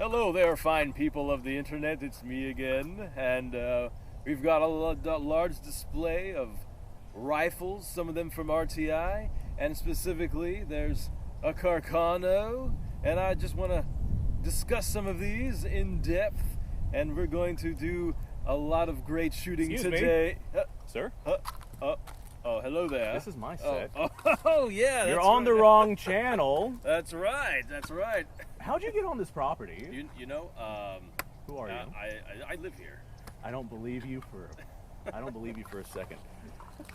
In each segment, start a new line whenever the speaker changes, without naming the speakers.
Hello there, fine people of the internet. It's me again, and we've got a large display of rifles, some of them from RTI, and specifically there's a Carcano, and I just want to discuss some of these in depth, and we're going to do a lot of great shooting today.
Sir?
Oh, hello there.
This is my set.
Oh yeah.
You're on the wrong channel.
That's right.
How'd you get on this property?
You know,
Who are you?
I live here.
I don't believe you for a second.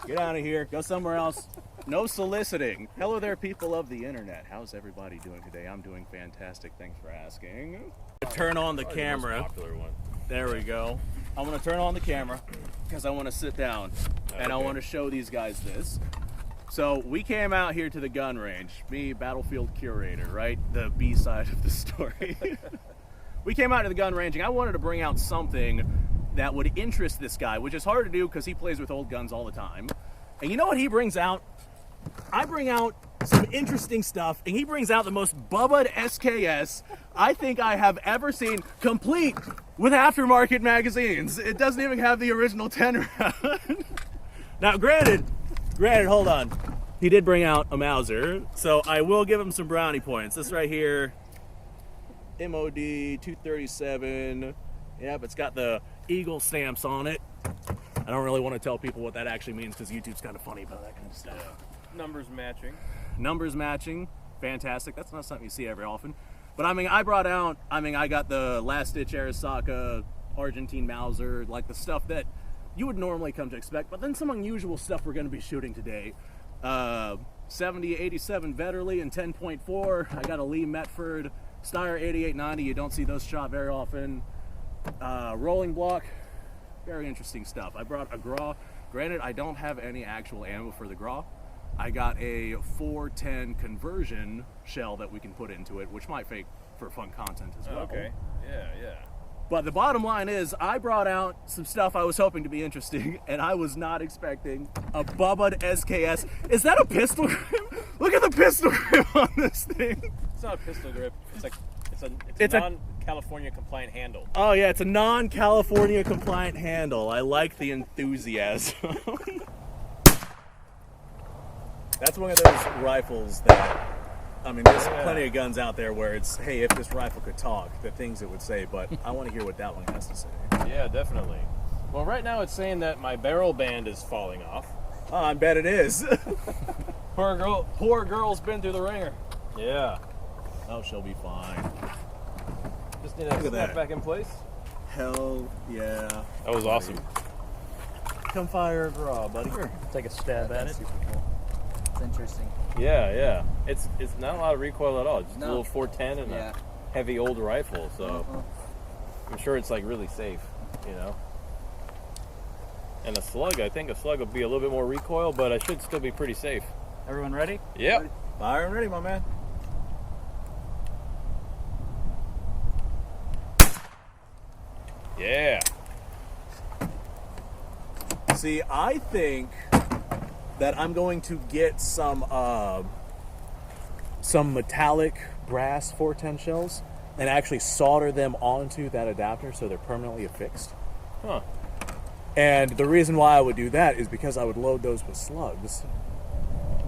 Get out of here. Go somewhere else. No soliciting. Hello there, people of the internet. How's everybody doing today? I'm doing fantastic. Thanks for asking. Turn on the camera.
The most popular one.
There we go. I'm going to turn on the camera because I want to sit down and I want to show these guys this. So we came out here to the gun range, me, Battlefield Curator, right? The B side of the story. We came out to the gun range and I wanted to bring out something that would interest this guy, which is hard to do because he plays with old guns all the time. And you know what he brings out? I bring out some interesting stuff, and he brings out the most Bubba SKS I think I have ever seen, complete with aftermarket magazines. It doesn't even have the original 10 round. Now, granted, hold on. He did bring out a Mauser, so I will give him some brownie points. This right here, MOD 237. Yep, it's got the Eagle stamps on it. I don't really want to tell people what that actually means because YouTube's kind of funny about that kind of stuff.
Yeah. Numbers matching, fantastic. That's not something you see every often. But I mean, I got the last ditch Arasaka Argentine Mauser, like the stuff that you would normally come to expect, but then some unusual stuff we're going to be shooting today. 70-87 Vetterli and 10.4. I got a Lee Metford Styer 8890. You don't see those shot very often. Rolling block, very interesting stuff. I brought a Gras. Granted, I don't have any actual ammo for the Gras. I got a 410 conversion shell that we can put into it, which might make for fun content as well. Okay, yeah. But the bottom line is, I brought out some stuff I was hoping to be interesting, and I was not expecting a Bubba SKS. Is that a pistol grip? Look at the pistol grip on this thing.
It's not a pistol grip. It's a non-California compliant handle.
Oh yeah, it's a non-California compliant handle. I like the enthusiasm. That's one of those rifles that, I mean, there's plenty of guns out there where it's, hey, if this rifle could talk, the things it would say, but I want to hear what that one has to say.
Yeah, definitely. Well, right now it's saying that my barrel band is falling off.
Oh, I bet it is.
Poor girl's been through the ringer. Yeah.
Oh, she'll be fine.
Just need to snap back in place.
Hell yeah.
That was awesome.
Come fire a Gras, buddy.
Sure. Take a stab at it. Super cool. It's interesting.
Yeah. It's not a lot of recoil at all. Just a little 410 and
a
heavy old rifle. So I'm sure it's like really safe, you know. And a slug, I think a slug will be a little bit more recoil, but I should still be pretty safe.
Everyone ready?
Yep.
Fire and ready, my man.
Yeah.
See, I think that I'm going to get some metallic brass 410 shells and actually solder them onto that adapter so they're permanently affixed.
Huh.
And the reason why I would do that is because I would load those with slugs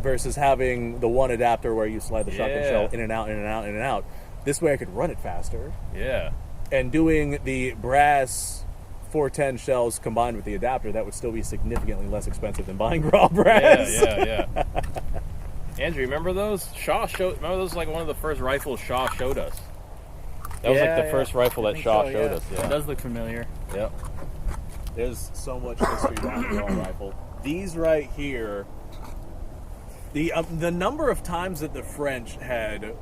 versus having the one adapter where you slide the shotgun shell in and out, in and out, in and out. This way I could run it faster.
Yeah.
And doing the brass 410 shells combined with the adapter, that would still be significantly less expensive than buying raw brass.
Yeah. Andrew, remember those? Remember those? Like one of the first rifles Shaw showed us. That was like the first rifle that Shaw showed us. Yeah.
It does look familiar.
Yep.
There's so much history behind the raw rifle. These right here, the number of times that the French had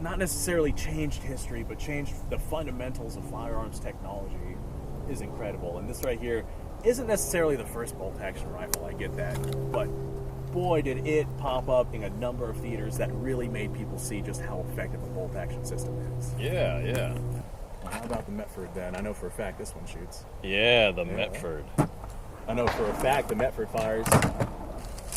not necessarily changed history, but changed the fundamentals of firearms technology is incredible. And this right here isn't necessarily the first bolt-action rifle, I get that, but boy did it pop up in a number of theaters that really made people see just how effective a bolt-action system is.
Yeah.
Well, how about the Metford then? I know for a fact this one shoots.
Yeah, the Metford.
I know for a fact the Metford fires.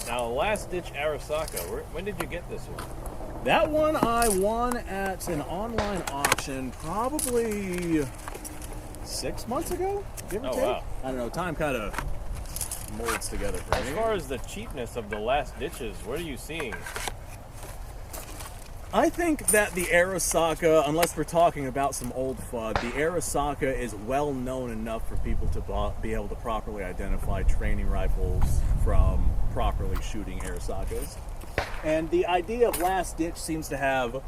Now, last ditch Arasaka, when did you get this one?
That one I won at an online auction probably 6 months ago, give or
Oh,
take.
wow.
I don't know, time kind of molds together for
As
me.
far as the cheapness of the last ditches, what are you seeing?
I think that the Arasaka, unless we're talking about some old FUD, the Arasaka is well known enough for people to be able to properly identify training rifles from properly shooting Arasakas. And the idea of last ditch seems to have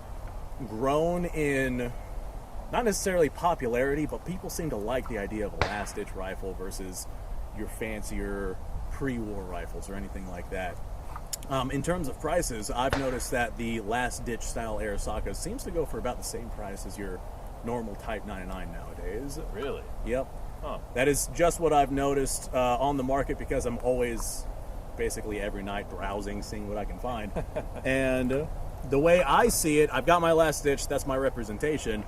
grown in, not necessarily popularity, but people seem to like the idea of a last ditch rifle versus your fancier pre-war rifles or anything like that. In terms of prices, I've noticed that the last ditch style Arasaka seems to go for about the same price as your normal Type 99 nowadays.
Really?
Yep.
Huh.
That is just what I've noticed on the market, because I'm always, basically every night, browsing, seeing what I can find. And the way I see it, I've got my last ditch, that's my representation.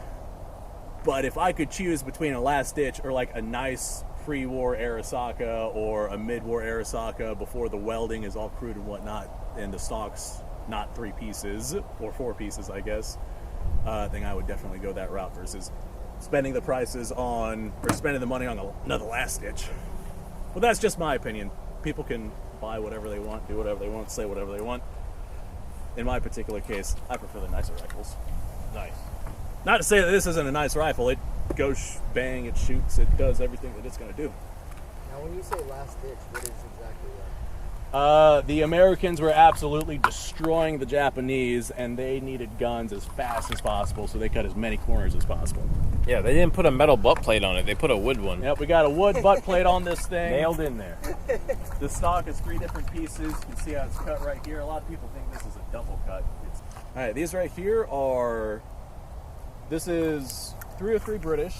But if I could choose between a last ditch or like a nice pre-war Arasaka or a mid-war Arasaka before the welding is all crude and whatnot, and the stock's not 3 pieces or 4 pieces, I guess, then I would definitely go that route versus spending the prices on, or spending the money on another last ditch. Well, that's just my opinion. People can buy whatever they want, do whatever they want, say whatever they want. In my particular case, I prefer the nicer rifles.
Nice.
Not to say that this isn't a nice rifle. It goes bang, it shoots, it does everything that it's going to do.
Now, when you say last ditch, what is exactly that?
The Americans were absolutely destroying the Japanese, and they needed guns as fast as possible, so they cut as many corners as possible.
Yeah, they didn't put a metal butt plate on it. They put a wood one.
Yep, we got a wood butt plate on this thing.
Nailed in there.
The stock is 3 different pieces. You can see how it's cut right here. A lot of people think this is a double cut. All right, these right here are... This is 303 British,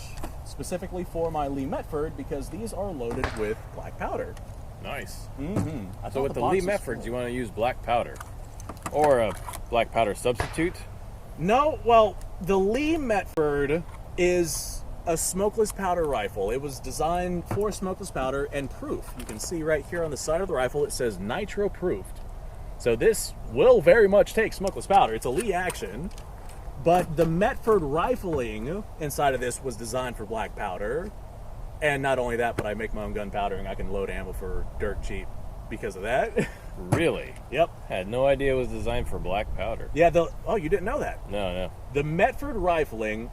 specifically for my Lee Metford, because these are loaded with black powder.
Nice.
Mm-hmm.
So with the Lee Metfords, you want to use black powder. Or a black powder substitute?
No, well, the Lee Metford is a smokeless powder rifle. It was designed for smokeless powder and proof. You can see right here on the side of the rifle, it says nitro proofed. So this will very much take smokeless powder. It's a Lee action. But the Metford rifling inside of this was designed for black powder. And not only that, but I make my own gunpowder and I can load ammo for dirt cheap because of that.
Really?
Yep.
Had no idea it was designed for black powder.
Yeah, oh, you didn't know that?
No.
The Metford rifling,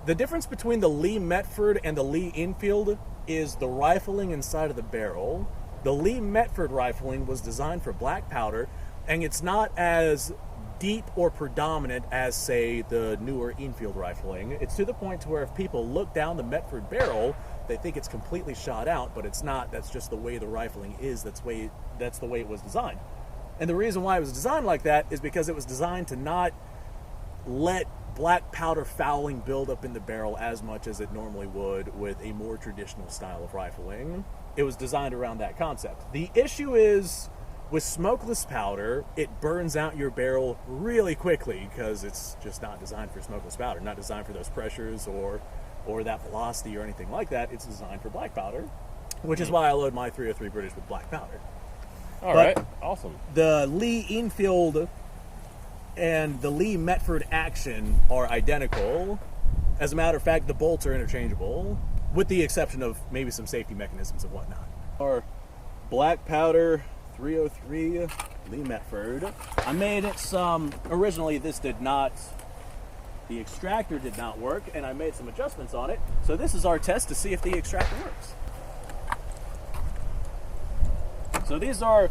the difference between the Lee Metford and the Lee Enfield is the rifling inside of the barrel. The Lee Metford rifling was designed for black powder, and it's not as deep or predominant as, say, the newer Enfield rifling. It's to the point to where if people look down the Metford barrel, they think it's completely shot out, but it's not. That's just the way the rifling is. That's the way it was designed. And the reason why it was designed like that is because it was designed to not let black powder fouling build up in the barrel as much as it normally would with a more traditional style of rifling. It was designed around that concept. The issue is, with smokeless powder, it burns out your barrel really quickly because it's just not designed for smokeless powder, not designed for those pressures or that velocity or anything like that. It's designed for black powder, which is why I load my 303 British with black powder.
All right, awesome.
The Lee Enfield and the Lee Metford action are identical. As a matter of fact, the bolts are interchangeable, with the exception of maybe some safety mechanisms and whatnot. Our black powder 303 Lee Metford. I made it some, originally this did not, the extractor did not work, and I made some adjustments on it. So this is our test to see if the extractor works. So these are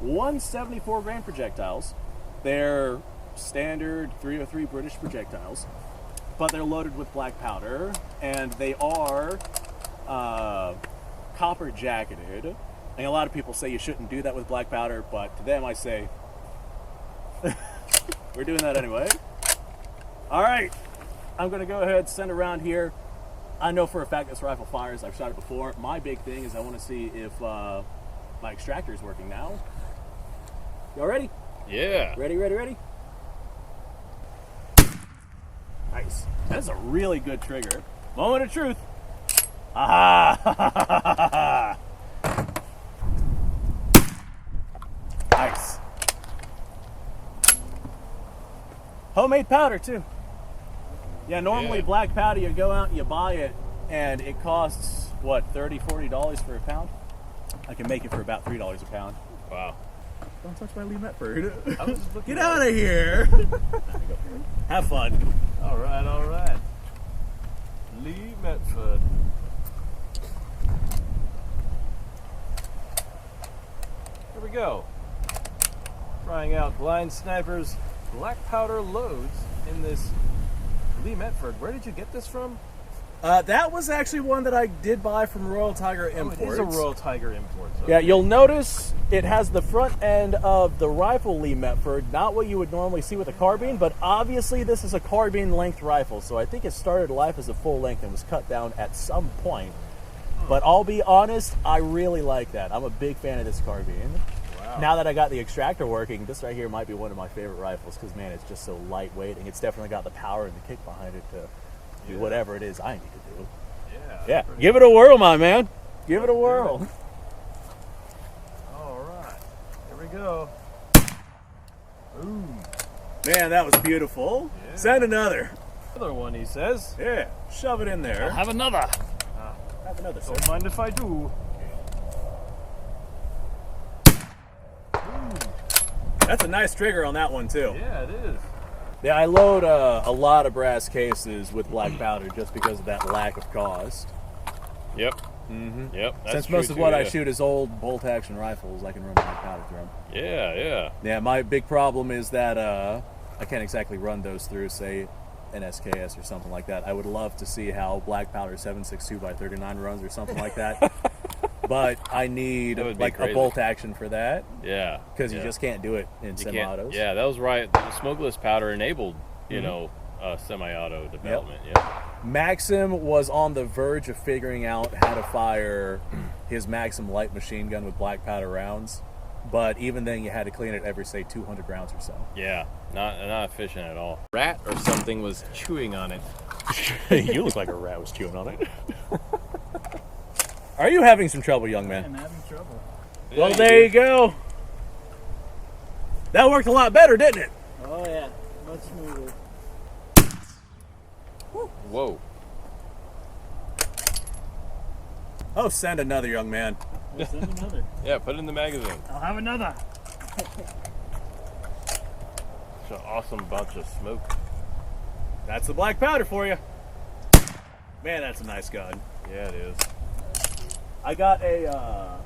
174 grain projectiles. They're standard 303 British projectiles, but they're loaded with black powder, and they are copper jacketed. And a lot of people say you shouldn't do that with black powder, but to them I say, we're doing that anyway. All right, I'm gonna go ahead, send it around here. I know for a fact this rifle fires. I've shot it before. My big thing is I wanna see if my extractor is working now. Y'all ready?
Yeah.
Ready? Nice. That is a really good trigger. Moment of truth. Ah! Nice.
Homemade powder too. Yeah, normally black powder, you go out and you buy it, and it costs, what, $30, $40 for a pound? I can make it for about $3 a pound.
Wow.
Don't touch my Lee Metford.
I was just looking
Get
at
out of here. Have fun.
All right. Lee Metford. Here we go. Trying out Blind Sniper's black powder loads in this Lee Metford. Where did you get this from?
That was actually one that I did buy from Royal Tiger Imports.
It is a Royal Tiger import. So
Yeah, you'll notice it has the front end of the rifle Lee Metford, not what you would normally see with a carbine, but obviously this is a carbine length rifle, so I think it started life as a full length and was cut down at some point. But I'll be honest, I really like that. I'm a big fan of this carbine.
Wow.
Now that I got the extractor working, this right here might be one of my favorite rifles because, man, it's just so lightweight and it's definitely got the power and the kick behind it to do whatever it is I need to do. Yeah, give it a whirl, my man. Give it a whirl.
All right, here we go. Ooh,
Man, that was beautiful.
Yeah.
Send another.
another one, he says.
Yeah, shove it in there.
Have another.
Have another, sir.
Don't mind if I do.
That's a nice trigger on that one, too.
Yeah, it is.
Yeah, I load a lot of brass cases with black powder just because of that lack of cost.
Yep. Mm-hmm. Yep. That's
Since
true
most of
too,
what I
yeah.
shoot is old bolt-action rifles, I can run black powder through them.
Yeah.
Yeah, my big problem is that I can't exactly run those through, say, an SKS or something like that. I would love to see how black powder 7.62x39 runs or something like that. But I need
That would be
like a
crazy.
bolt action for that
Yeah.
because you just can't do it in
You
semi-autos.
can't. Yeah, that was right. The smokeless powder enabled, you know, semi-auto development. Yeah.
Maxim was on the verge of figuring out how to fire his Maxim light machine gun with black powder rounds, but even then you had to clean it every, say, 200 rounds or so.
Yeah. Not efficient at all. Rat or something was chewing on it.
You look like a rat was chewing on it. Are you having some trouble, young man?
I'm having trouble.
Well, there you go. That worked a lot better, didn't it?
Oh yeah, much smoother.
Whoa.
Oh, send another, young man.
I'll send another.
Yeah, put it in the magazine.
I'll have another.
It's an awesome bunch of smoke.
That's the black powder for you. Man, that's a nice gun.
Yeah, it is.
I got a,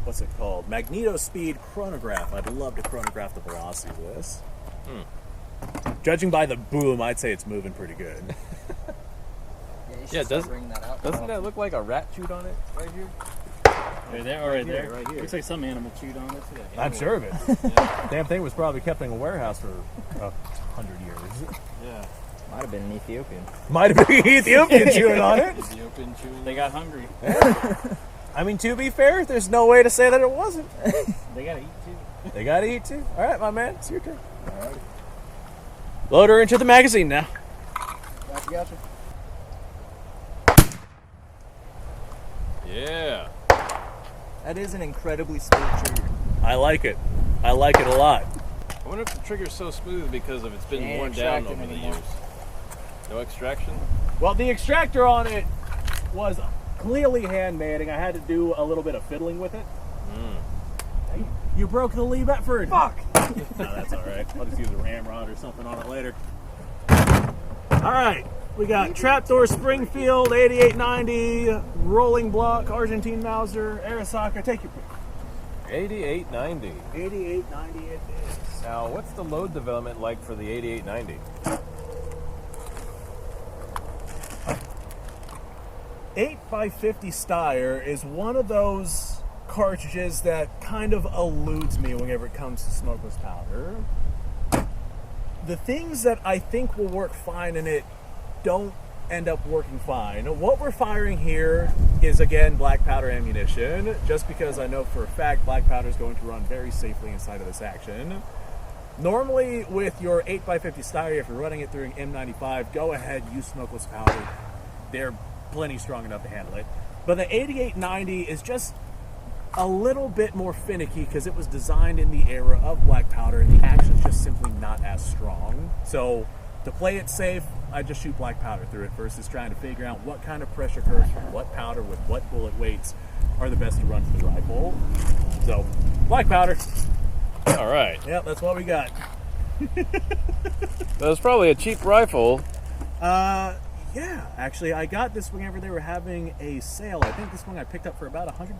what's it called? Magneto Speed chronograph. I'd love to chronograph the velocity of this. Judging by the boom, I'd say it's moving pretty good.
Yeah, you should
Yeah,
start bringing that out.
Doesn't that look like a rat chewed on it right here?
Right there, or right there.
Right here.
Looks like some animal chewed on it.
I'm sure of it. Damn thing was probably kept in a warehouse for 100 years.
Yeah.
Might have been an Ethiopian.
Might have been Ethiopian chewing on it.
Ethiopian chewing.
They got hungry.
I mean, to be fair, there's no way to say that it wasn't.
They gotta eat too.
They gotta eat too. All right, my man, it's your turn. All right. Load her into the magazine now.
Gotcha.
Yeah.
That is an incredibly smooth trigger.
I like it. I like it a lot.
I wonder if the trigger's so smooth because of it's been
Ain't
worn down
extracting
over the
anymore.
years. No extraction?
Well, the extractor on it was clearly handmade, and I had to do a little bit of fiddling with it. Hey, you broke the Lee Metford. Fuck! No, that's all right. I'll just use a ramrod or something on it later. All right, we got Trapdoor Springfield 8890 rolling block Argentine Mauser Arisaka. Take your pick.
8890.
8890 it is.
Now, what's the load development like for the 8890?
8x50 Styer is one of those cartridges that kind of eludes me whenever it comes to smokeless powder. The things that I think will work fine in it don't end up working fine. What we're firing here is, again, black powder ammunition, just because I know for a fact black powder is going to run very safely inside of this action. Normally, with your 8x50 Styer, if you're running it through an M95, go ahead, use smokeless powder. They're plenty strong enough to handle it. But the 8890 is just
a little bit more finicky because it was designed in the era of black powder, and the action's just simply not as strong. So to play it safe, I just shoot black powder through it versus trying to figure out what kind of pressure curves from what powder with what bullet weights are the best to run for the rifle. So black powder.
All right.
Yeah, that's what we got.
That was probably a cheap rifle.
Yeah, actually, I got this whenever they were having a sale. I think this one I picked up for about $100.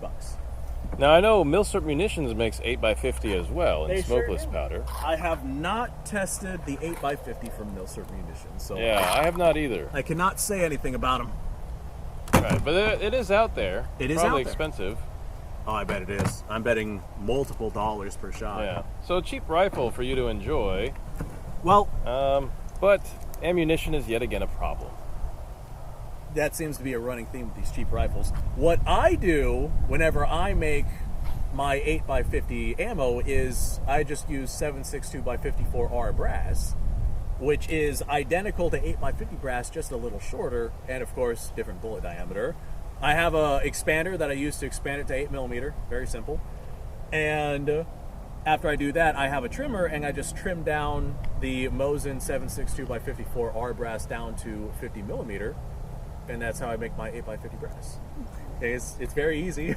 Now I know Mauser Munitions makes 8x50 as well,
They
and
sure
smokeless
do.
powder.
I have not tested the 8x50 from Mauser Munitions, so
Yeah, I have not either.
I cannot say anything about them.
Right, but it is out there.
It is
probably
out there.
expensive.
Oh, I bet it is. I'm betting multiple dollars per shot.
Yeah. So a cheap rifle for you to enjoy,
Well,
but ammunition is yet again a problem.
that seems to be a running theme with these cheap rifles. What I do whenever I make my 8x50 ammo is I just use 7.62x54R brass, which is identical to 8x50 brass, just a little shorter, and of course, different bullet diameter. I have a expander that I use to expand it to 8mm, very simple. And after I do that, I have a trimmer, and I just trim down the Mosin 7.62x54R brass down to 50mm, and that's how I make my 8x50 brass. Okay, it's very easy.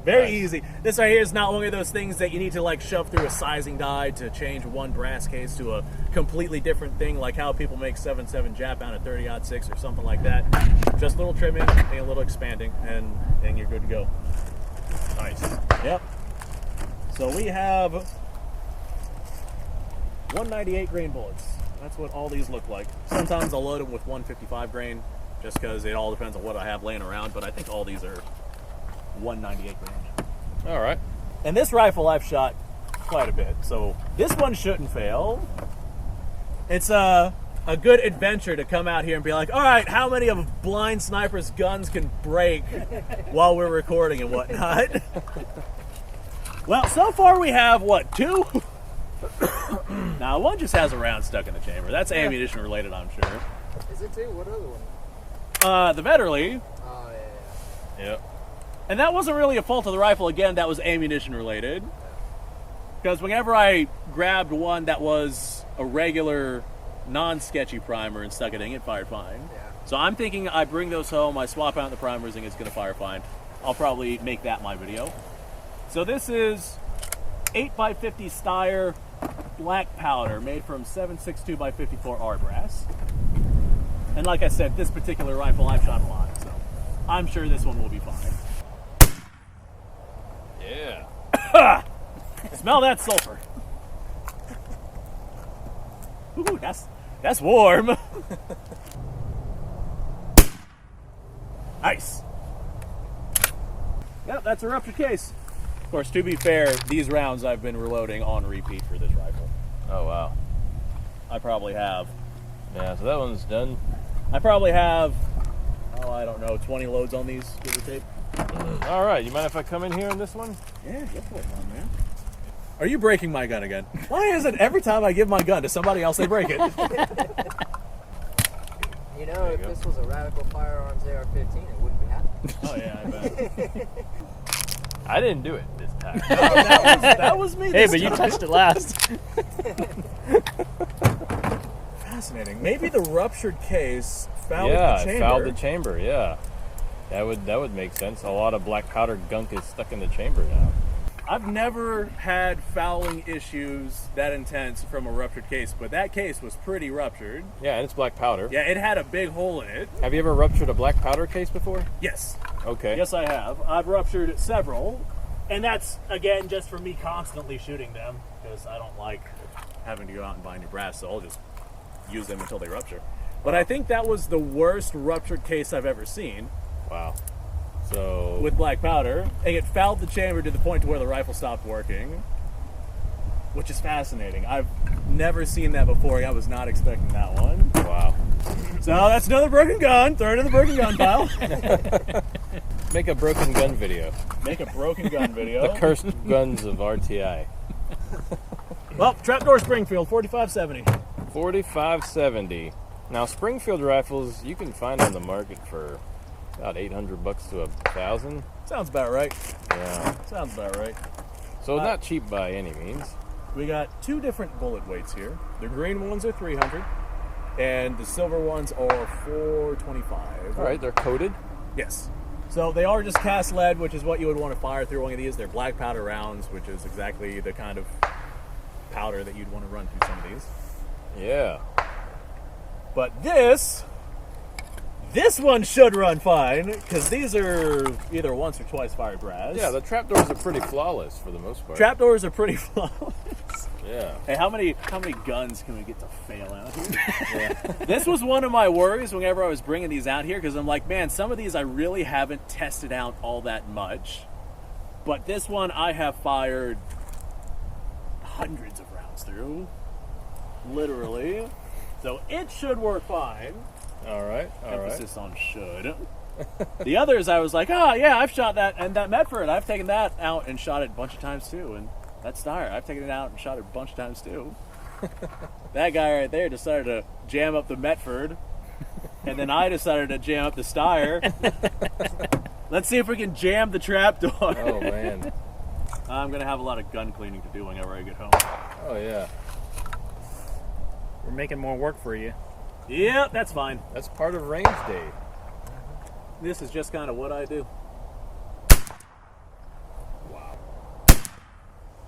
Very easy. This right here is not one of those things that you need to like shove through a sizing die to change one brass case to a completely different thing, like how people make 7.7 Jap out of 30-06 or something like that. Just a little trimming and a little expanding, and you're good to go.
Nice.
Yep. So we have 198 grain bullets. That's what all these look like. Sometimes I'll load them with 155 grain, just because it all depends on what I have laying around, but I think all these are 198 grain.
All right.
And this rifle I've shot quite a bit, so this one shouldn't fail. It's a good adventure to come out here and be like, all right, how many of a blind sniper's guns can break while we're recording and whatnot? Well, so far we have, what, 2? Now, one just has a round stuck in the chamber. That's ammunition related, I'm sure.
Is it 2? What other one?
The Vetterli,
Oh, yeah.
Yep.
and that wasn't really a fault of the rifle. Again, that was ammunition related. Because whenever I grabbed one that was a regular, non-sketchy primer and stuck it in, it fired fine.
Yeah.
So I'm thinking I bring those home, I swap out the primers, and it's going to fire fine. I'll probably make that my video. So this is 8x50 Styer black powder made from 7.62x54R brass. And like I said, this particular rifle I've shot a lot, so I'm sure this one will be fine.
Yeah.
Smell that sulfur. Ooh, that's warm. Nice. Yep, that's a ruptured case. Of course, to be fair, these rounds I've been reloading on repeat for this rifle.
Oh, wow.
I probably have.
Yeah, so that one's done.
I probably have, oh, I don't know, 20 loads on these, give or take.
All right, you mind if I come in here on this one?
Yeah, go for it, man. Are you breaking my gun again? Why is it every time I give my gun to somebody else, they break it?
You know, if this was a Radical Firearms AR-15, it wouldn't be happening.
Oh, yeah, I bet.
I didn't do it this time.
That was me.
Hey,
this
but you
time.
touched it last.
Fascinating. Maybe the ruptured case fouled
Yeah,
the
it
chamber.
fouled the chamber. Yeah, that would make sense. A lot of black powder gunk is stuck in the chamber now.
I've never had fouling issues that intense from a ruptured case, but that case was pretty ruptured.
Yeah, and it's black powder.
Yeah, it had a big hole in it.
Have you ever ruptured a black powder case before?
Yes.
Okay.
Yes, I have. I've ruptured several, and that's, again, just for me constantly shooting them, because I don't like having to go out and buy new brass, so I'll just use them until they rupture. But I think that was the worst ruptured case I've ever seen
Wow. So
with black powder, and it fouled the chamber to the point to where the rifle stopped working, which is fascinating. I've never seen that before. I was not expecting that one.
wow.
So that's another broken gun. Throw it in the broken gun pile.
Make a broken gun video.
Make a broken gun video.
The cursed guns of RTI.
Well, Trapdoor Springfield, 4570.
4570. Now Springfield rifles you can find on the market for About 800 bucks to 1,000.
Sounds about right.
Yeah.
Sounds about right.
So not cheap by any means.
We got two different bullet weights here. The green ones are 300, and the silver ones are 425.
All right, they're coated.
Yes. So they are just cast lead, which is what you would want to fire through one of these. They're black powder rounds, which is exactly the kind of powder that you'd want to run through some of these.
Yeah.
But this one should run fine, because these are either once or twice fired Gras.
Yeah, the trapdoors are pretty flawless for the most part.
Trapdoors are pretty flawless.
Yeah.
Hey, how many guns can we get to fail out here? Yeah. This was one of my worries whenever I was bringing these out here, because I'm like, man, some of these I really haven't tested out all that much. But this one I have fired hundreds of rounds through. Literally. So it should work fine.
All right.
Emphasis on should. The others I was like, oh yeah, I've shot that, and that Metford, I've taken that out and shot it a bunch of times too, and that Styer, I've taken it out and shot it a bunch of times too. That guy right there decided to jam up the Metford, and then I decided to jam up the Styer. Let's see if we can jam the trapdoor.
Oh man.
I'm gonna have a lot of gun cleaning to do whenever I get home.
Oh yeah.
We're making more work for you.
Yep, that's fine.
That's part of range day.
This is just kind of what I do.
Wow.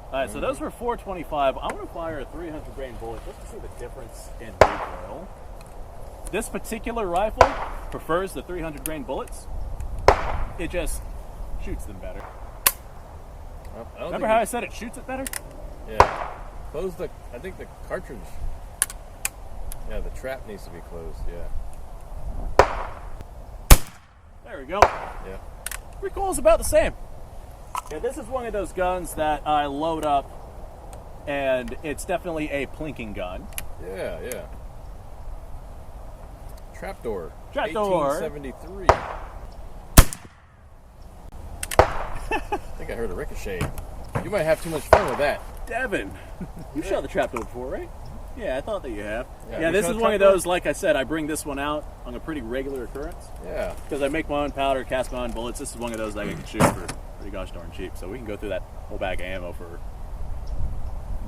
Alright, so those were 425. I'm going to fire a 300 grain bullet just to see the difference in recoil. This particular rifle prefers the 300 grain bullets. It just shoots them better.
Well,
Remember how I said it shoots it better?
Yeah. I think the cartridge. Yeah, the trap needs to be closed, yeah.
There we go.
Yeah.
Recoil's about the same. Yeah, this is one of those guns that I load up, and it's definitely a plinking gun.
Yeah, yeah. Trapdoor.
Trapdoor.
1873. I think I heard a ricochet. You might have too much fun with that.
Devin, you shot the trapdoor before, right? Yeah, I thought that you have.
Yeah,
Yeah,
you
this
shot
is one of
trapdoor?
those, like I said, I bring this one out on a pretty regular occurrence.
Yeah.
Because I make my own powder, cast my own bullets. This is one of those that I can shoot for pretty gosh darn cheap. So we can go through that whole bag of ammo for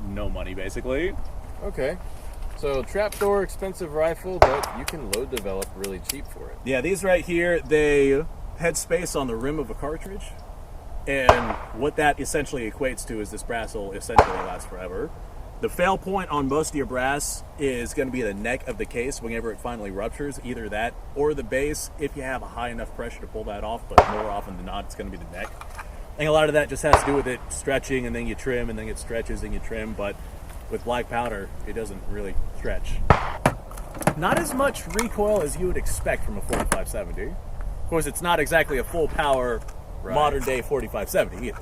no money, basically.
Okay. So trapdoor, expensive rifle, but you can load develop really cheap for it.
Yeah, these right here, they head space on the rim of a cartridge. And what that essentially equates to is this brass will essentially last forever. The fail point on most of your brass is going to be the neck of the case whenever it finally ruptures, either that or the base if you have a high enough pressure to pull that off, but more often than not it's going to be the neck. I think a lot of that just has to do with it stretching, and then you trim, and then it stretches and you trim, but with black powder it doesn't really stretch. Not as much recoil as you would expect from a 4570. Of course, it's not exactly a full power modern day 4570 either.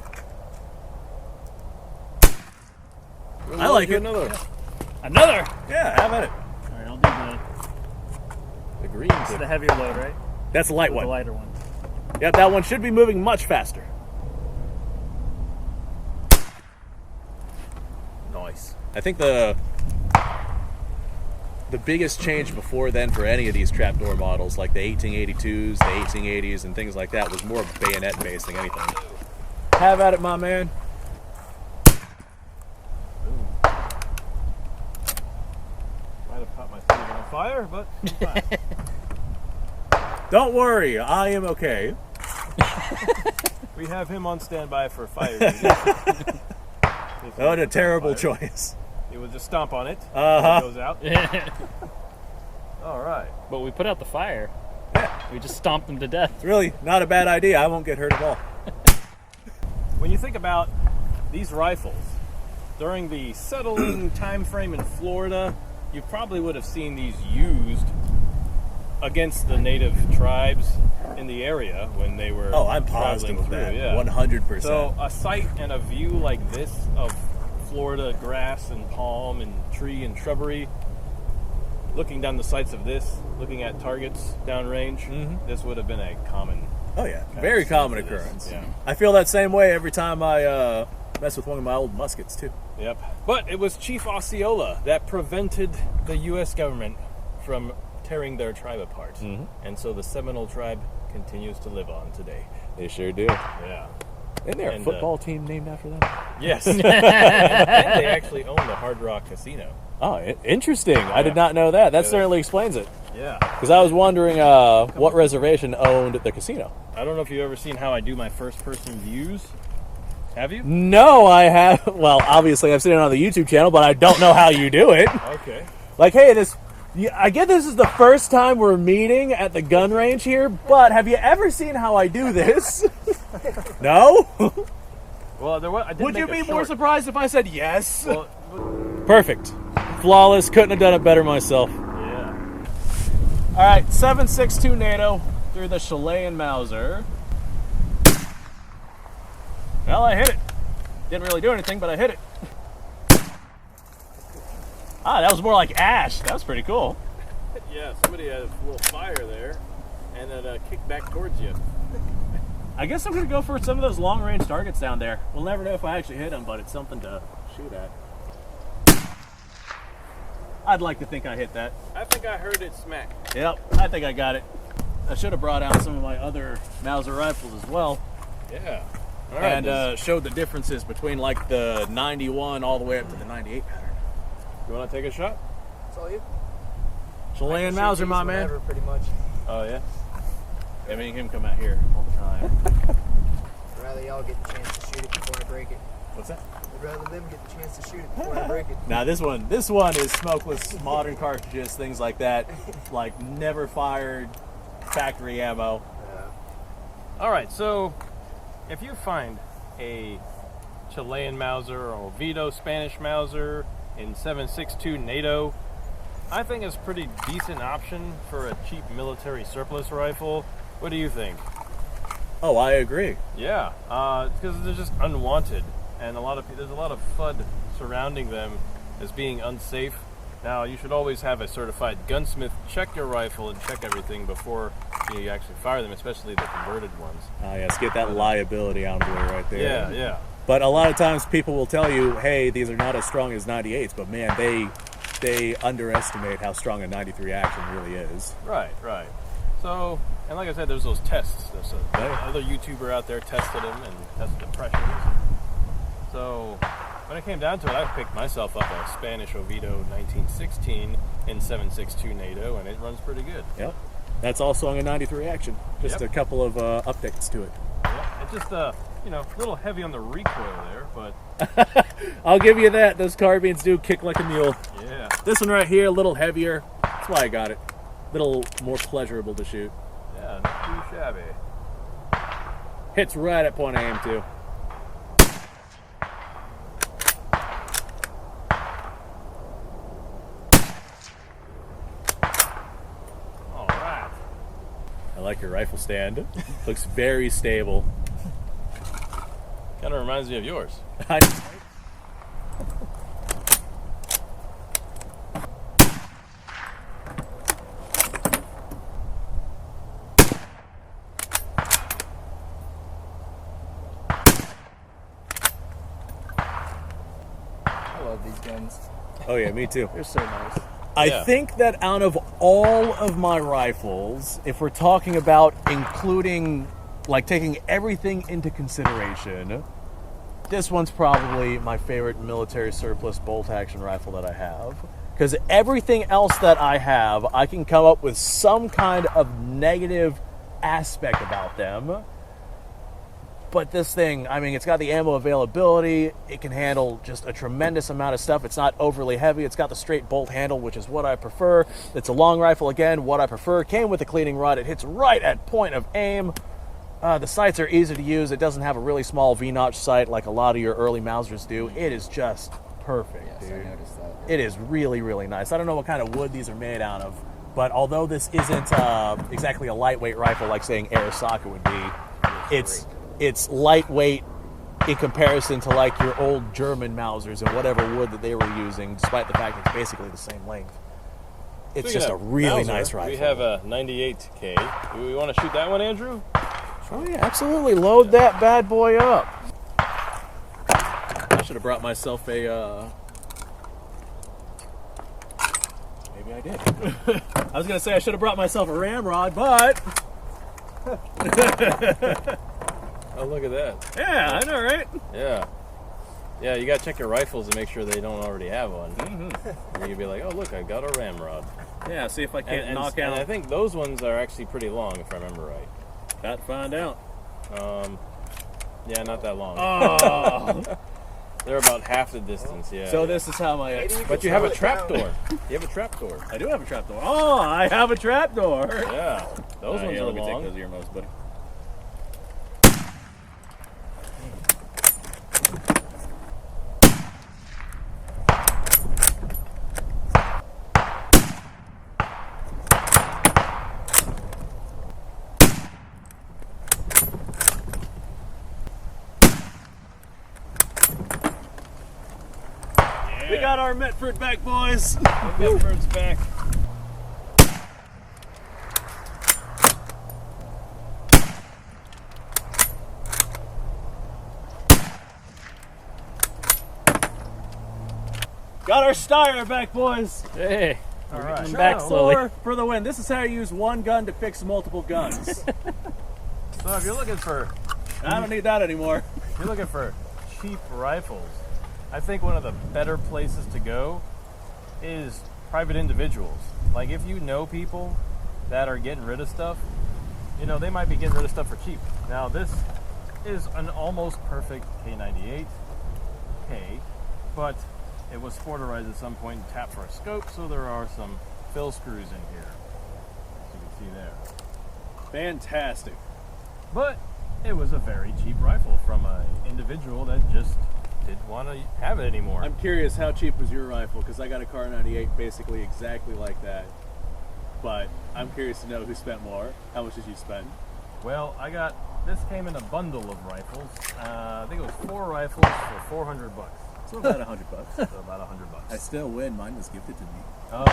I like it.
Another.
Another!
Yeah, have at it.
All right, I'll do
The green
the
tip.
heavier load, right?
That's a light
The
one.
lighter one.
Yep, that one should be moving much faster.
Nice.
I think the biggest change before then for any of these trapdoor models, like the 1882s, the 1880s, and things like that, was more bayonet based than anything. Have at it, my man.
Might have caught my feet on fire, but I'm fine.
Don't worry, I am okay.
We have him on standby for fire duty.
Oh, what a terrible choice.
He will just stomp on it.
Uh-huh.
It goes out. All right.
But we put out the fire. We just stomped them to death.
It's really not a bad idea. I won't get hurt at all.
When you think about these rifles, during the settling time frame in Florida, you probably would have seen these used against the native tribes in the area when they were
Oh, I'm
traveling
positive of
through.
that.
Yeah.
100%.
So a sight and a view like this of Florida grass and palm and tree and shrubbery, looking down the sights of this, looking at targets downrange, this would have been a common.
Oh yeah, very
scene
common
for this.
occurrence.
Yeah.
I feel that same way every time I mess with one of my old muskets too.
Yep. But it was Chief Osceola that prevented the U.S. government from tearing their tribe apart. And so the Seminole tribe continues to live on today.
They sure do.
Yeah.
Isn't there a football team named after them?
Yes. And they actually own the Hard Rock Casino.
Oh, interesting. I did not know that. That certainly explains it.
Yeah.
Because I was wondering what reservation owned the casino.
I don't know if you've ever seen how I do my first-person views. Have you?
No, I have. Well, obviously I've seen it on the YouTube channel, but I don't know how you do it.
Okay.
Like, hey, I get this is the first time we're meeting at the gun range here, but have you ever seen how I do this? No?
Well, I did
Would you
make
be
a
more
short-
surprised if I said yes?
Well,
Perfect. Flawless. Couldn't have done it better myself.
yeah.
All right, 7.62 NATO through the Chilean Mauser. Well, I hit it. Didn't really do anything, but I hit it. Ah, that was more like ash. That was pretty cool.
Yeah, somebody had a little fire there, and it kicked back towards you.
I guess I'm going to go for some of those long-range targets down there. We'll never know if I actually hit them, but it's something to shoot at. I'd like to think I hit that.
I think I heard it smack.
Yep, I think I got it. I should have brought out some of my other Mauser rifles as well.
Yeah. All
And showed the differences between like the 91 all the way up to the 98 pattern.
you want to take a shot?
It's all you.
Chilean Mauser, my man.
Whenever, pretty much.
Oh, yeah?
I mean, him come out here all the time.
I'd rather y'all get the chance to shoot it before I break it.
What's that?
I'd rather them get the chance to shoot it before I break it.
Now this one is smokeless, modern cartridges, things like that, like never fired, factory ammo.
All right, so if you find a Chilean Mauser or Oviedo Spanish Mauser in 7.62 NATO, I think it's a pretty decent option for a cheap military surplus rifle. What do you think?
Oh, I agree.
Yeah, because they're just unwanted, and there's a lot of FUD surrounding them as being unsafe. Now, you should always have a certified gunsmith check your rifle and check everything before you actually fire them, especially the converted ones.
Oh yes, get that liability out of the way right there.
Yeah, yeah.
But a lot of times people will tell you, hey, these are not as strong as 98s, but man, they underestimate how strong a 93 action really is.
Right, right. So, and like I said, there's those tests. There's another YouTuber out there tested them and tested the pressures. So, when it came down to it, I picked myself up a Spanish Oviedo 1916 in 7.62 NATO, and it runs pretty good.
Yep. That's also on a 93 action. Just
Yep.
a couple of updates to it.
Yeah, it's just a little heavy on the recoil there, but
I'll give you that. Those carbines do kick like a mule.
yeah.
This one right here, a little heavier. That's why I got it. A little more pleasurable to shoot.
Yeah, not too shabby.
Hits right at point of aim too.
All right.
I like your rifle stand. Looks very stable.
Kind of reminds me of yours.
I love these guns.
Oh yeah, me too.
They're so nice.
I
Yeah.
think that out of all of my rifles, if we're talking about including, like taking everything into consideration, this one's probably my favorite military surplus bolt action rifle that I have. Because everything else that I have, I can come up with some kind of negative aspect about them. But this thing, I mean, it's got the ammo availability. It can handle just a tremendous amount of stuff. It's not overly heavy. It's got the straight bolt handle, which is what I prefer. It's a long rifle, again, what I prefer. Came with a cleaning rod. It hits right at point of aim. The sights are easy to use. It doesn't have a really small V-notch sight like a lot of your early Mausers do. It is just perfect,
Yes,
dude.
I noticed that.
It is really, really nice. I don't know what kind of wood these are made out of, but although this isn't exactly a lightweight rifle like, saying, Arisaka would be, it's lightweight in comparison to like your old German Mausers and whatever wood that they were using, despite the fact it's basically the same length. It's
Speaking
just a
of
really
Mauser,
nice rifle.
We have a 98K. Do we want to shoot that one, Andrew?
Oh yeah, absolutely. Load that bad boy up. I should have brought myself a. Maybe
I did. I was gonna say I should have brought myself a ramrod, but
Oh, look at that.
yeah, I know, right?
Yeah. Yeah, you gotta check your rifles to make sure they don't already have one. Mm-hmm. You can be like, oh, look, I got a ramrod.
Yeah, see if I can't knock out.
And I think those ones are actually pretty long, if I remember right.
Got to find out.
Yeah, not that long.
Oh.
They're about half the distance, yeah.
So this is how my...
But you have a trapdoor. You have a trapdoor.
I do have a trapdoor. Oh, I have a trapdoor.
Yeah, those ones are
let me
long.
take those earmuffs, buddy. We got our Metford back, boys.
Metford's back.
Got our Styer back, boys.
Hey.
All right.
I'm back slowly.
For the win. This is how you use one gun to fix multiple guns.
So if you're looking for
I don't need that anymore.
If you're looking for cheap rifles, I think one of the better places to go is private individuals. Like if you know people that are getting rid of stuff, you know, they might be getting rid of stuff for cheap. Now this is an almost perfect K98, but it was sporterized at some point and tapped for a scope, so there are some fill screws in here, as you can see there.
Fantastic.
But it was a very cheap rifle from an individual that just didn't want to have it anymore.
I'm curious, how cheap was your rifle? Because I got a Kar98 basically exactly like that. But I'm curious to know who spent more. How much did you spend?
Well, this came in a bundle of rifles. I think it was 4 rifles for $400.
So about $100.
So about $100.
I still win. Mine was gifted to me.
Oh,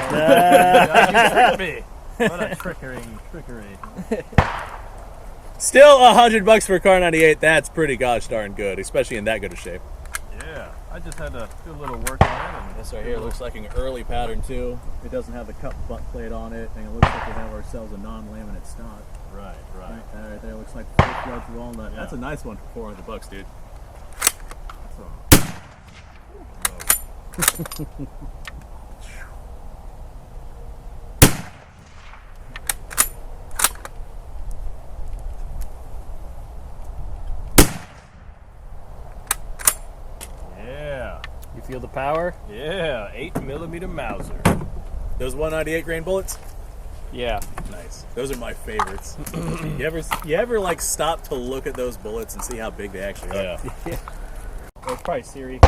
you tricked me. What a trickery.
Still $100 for a Kar98. That's pretty gosh darn good, especially in that good of shape.
Yeah, I just had to do a little work on it. And
This right here looks like an early pattern too. It doesn't have the cup butt plate on it, and it looks like we have ourselves a non-laminate stock.
Right.
That right there looks like full-fledged walnut.
Yeah.
That's a nice one for $400, dude.
Yeah.
You feel the power?
Yeah, 8mm Mauser.
Those 198 grain bullets?
Yeah.
Nice. Those are my favorites. you ever like stop to look at those bullets and see how big they actually are?
Yeah.
Well, it's probably Siri.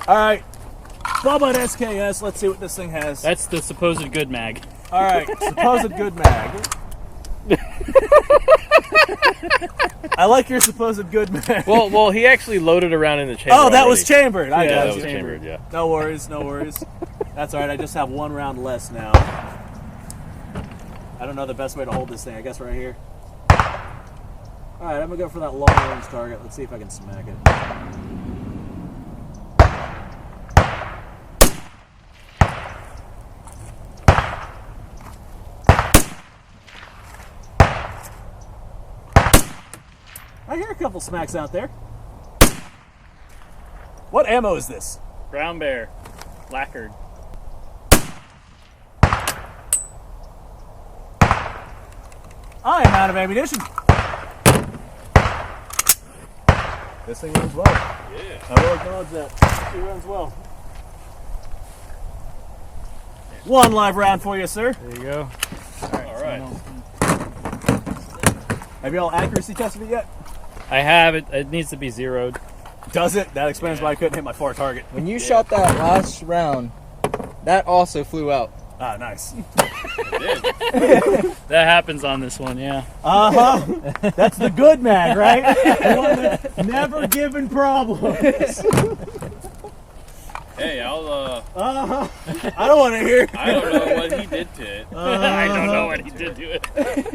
All right. Bubba SKS. Let's see what this thing has.
That's the supposed good mag.
All right. Supposed good mag. I like your supposed good mag.
Well, he actually loaded around in the chamber.
Oh, that was
already.
chambered.
Yeah, that
got
was
you.
chambered, yeah.
No worries. That's all right. I just have one round less now. I don't know the best way to hold this thing. I guess right here. All right, I'm gonna go for that long range target. Let's see if I can smack it. I hear a couple smacks out there. What ammo is this?
Brown bear. Lacquered.
I am out of ammunition. This thing runs well.
Yeah.
I will acknowledge that. It runs well. One live round for you, sir.
There you go.
All right.
Have y'all accuracy tested it yet?
I have it. It needs to be zeroed.
Does it? That explains why I couldn't hit my far target.
When you shot that last round, that also flew out.
Ah, nice.
That happens on this one, yeah.
Uh-huh. That's the good mag, right? The one that's never given problems.
Hey, I'll,
Uh-huh. I don't want to hear.
I don't know what he did to it.
I don't know what he did to it.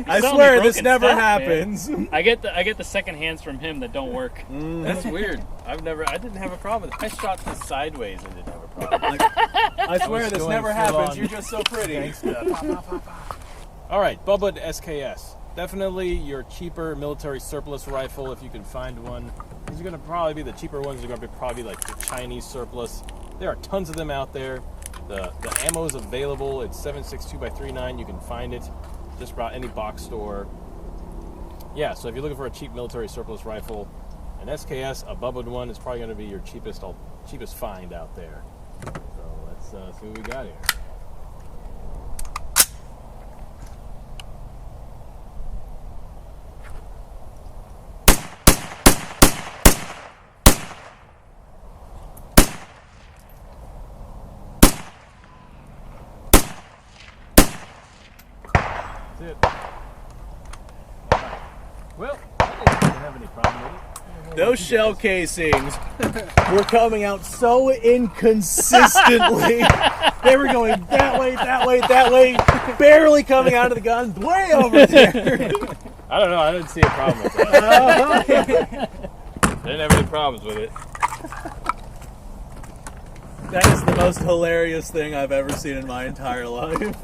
I
It's
swear
only
this
broken
never
stuff,
happens.
man. I get the second hands from him that don't work.
That's weird. I didn't have a problem with it. I shot this sideways and didn't have a problem.
I swear
was
this
going
never
full
happens.
on
You're just so pretty.
All right, Bubba SKS. Definitely your cheaper military surplus rifle if you can find one. These are going to probably be the cheaper ones. They're going to be probably like the Chinese surplus. There are tons of them out there. The ammo is available. It's 7.62x3.9. You can find it just about any box store. Yeah, so if you're looking for a cheap military surplus rifle, an SKS, a Bubba one is probably going to be your cheapest find out there. So let's see what we got here. That's it. Well, I didn't have any problem with it.
Those shell casings were coming out so inconsistently. They were going that way, that way, that way, barely coming out of the gun, way over there.
I don't know. I didn't see a problem with that. I didn't have any problems with it.
That is the most hilarious thing I've ever seen in my entire life.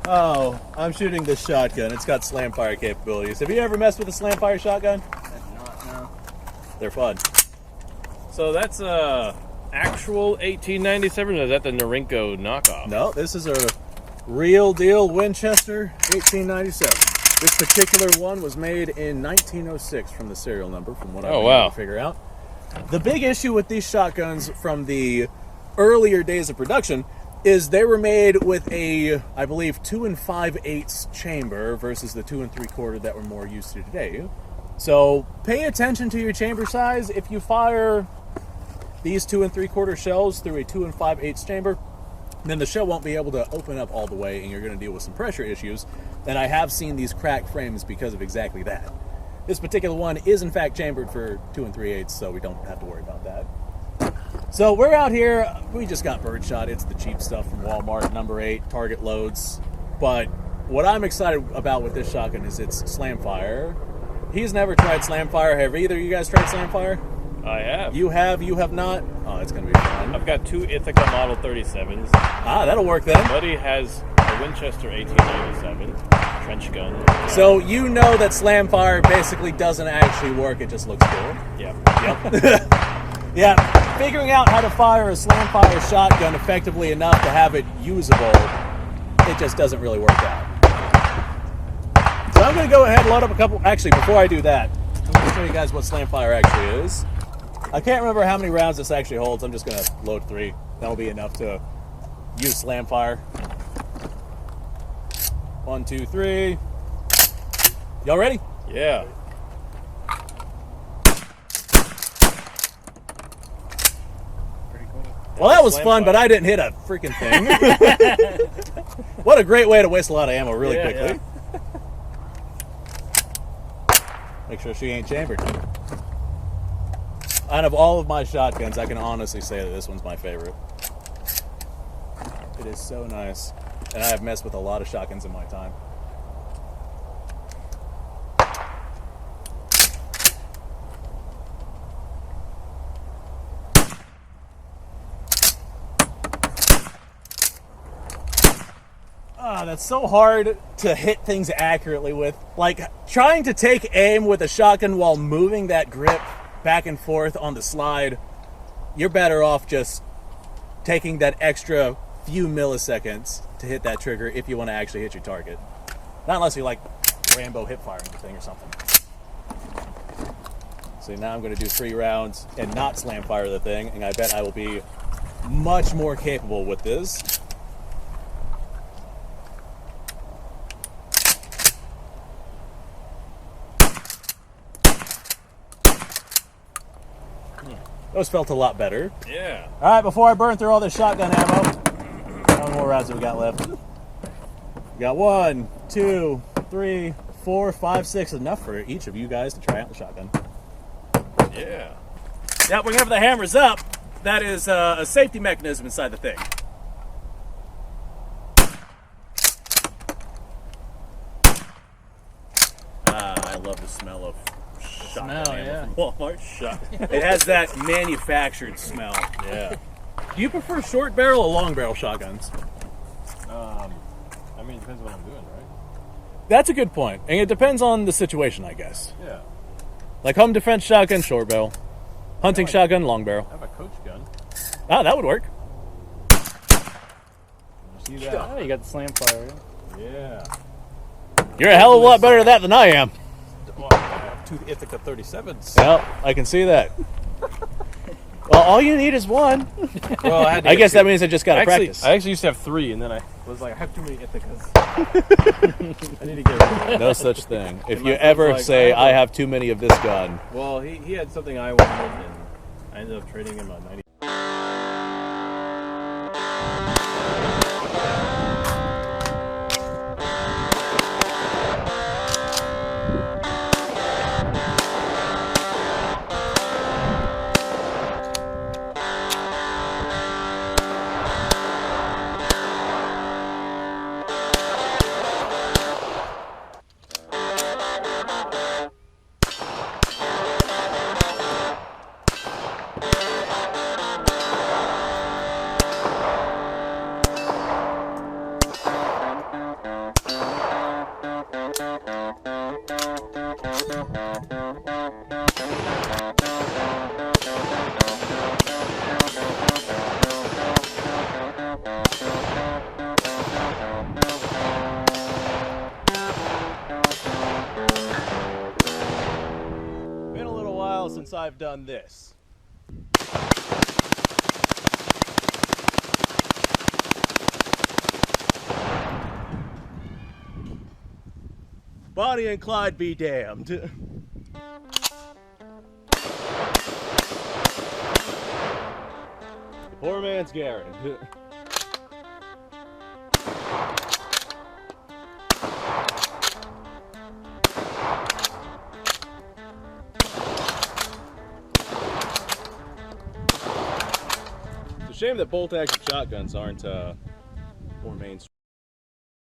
Oh, I'm shooting this shotgun. It's got slamfire capabilities. Have you ever messed with a slamfire shotgun?
Not no.
They're fun.
So that's actual 1897, or is that the Norinco knockoff?
No, this is a real deal Winchester 1897. This particular one was made in 1906 from the serial number, from what I've been able to figure out. The big issue with these shotguns from the earlier days of production is they were made with a, I believe, 2 5/8 chamber versus the 2 3/4 that we're more used to today. So pay attention to your chamber size. If you fire these 2 3/4 shells through a 2 5/8 chamber, then the shell won't be able to open up all the way, and you're going to deal with some pressure issues. And I have seen these cracked frames because of exactly that. This particular one is in fact chambered for 2 3/8, so we don't have to worry about that. So we're out here, we just got birdshot. It's the cheap stuff from Walmart, number 8, target loads. But what I'm excited about with this shotgun is its slamfire. He's never tried slamfire. Have either of you guys tried slamfire?
I have.
You have not? Oh, it's going to be fun.
I've got 2 Ithaca Model 37s.
Ah, that'll work then.
Buddy has a Winchester 1897 trench gun.
So you know that slamfire basically doesn't actually work, it just looks cool.
Yeah.
Yep. Yeah, figuring out how to fire a slamfire shotgun effectively enough to have it usable, it just doesn't really work out. So I'm going to go ahead and load up a couple. Actually, before I do that, I'm going to show you guys what slamfire actually is. I can't remember how many rounds this actually holds. I'm just going to load 3. That'll be enough to use slamfire. 1, 2, 3. Y'all ready?
Yeah.
Well, that was fun, but I didn't hit a freaking thing. What a great way to waste a lot of ammo really quickly. Yeah. Make sure she ain't chambered. Out of all of my shotguns, I can honestly say that this one's my favorite. It is so nice. And I have messed with a lot of shotguns in my time. Ah, that's so hard to hit things accurately with. Like, trying to take aim with a shotgun while moving that grip back and forth on the slide, you're better off just taking that extra few milliseconds to hit that trigger if you want to actually hit your target. Not unless you like Rambo hip firing the thing or something. So now I'm going to do 3 rounds and not slam fire the thing, and I bet I will be much more capable with this. Those felt a lot better.
Yeah.
All right, before I burn through all this shotgun ammo, how many more rounds have we got left? We got 1, 2, 3, 4, 5, 6. Enough for each of you guys to try out the shotgun.
Yeah.
Yep, whenever the hammer's up, that is a safety mechanism inside the thing. I love the smell of
shotgun
smell,
ammo
yeah.
from Walmart shotgun.
It has that manufactured smell.
Yeah. Do you prefer short barrel or long barrel shotguns?
I mean, it depends what I'm doing, right?
That's a good point, and it depends on the situation, I guess.
Yeah.
Like home defense shotgun, short barrel. Hunting shotgun, long barrel.
I have a coach gun.
Ah, that would work.
You see that?
Oh, you got the slamfire.
Yeah.
You're a hell of a lot better at that than I am.
Well, I have 2 Ithaca 37s.
Well, I can see that. Well, all you need is one.
Well, I, had to
I
get
guess
2.
that means I just gotta
Actually,
practice.
I actually used to have 3, and then I was like, I have too many Ithacas. I need to get rid of them.
No such thing. If
And my
you
friend's
ever
like,
say,
I
I have too many of this gun,
Well, he had something I wanted, and I ended up trading him a 90.
Been a little while since I've done this. Bonnie and Clyde be damned. The poor man's Garen. It's a shame that bolt action shotguns aren't more mainstream.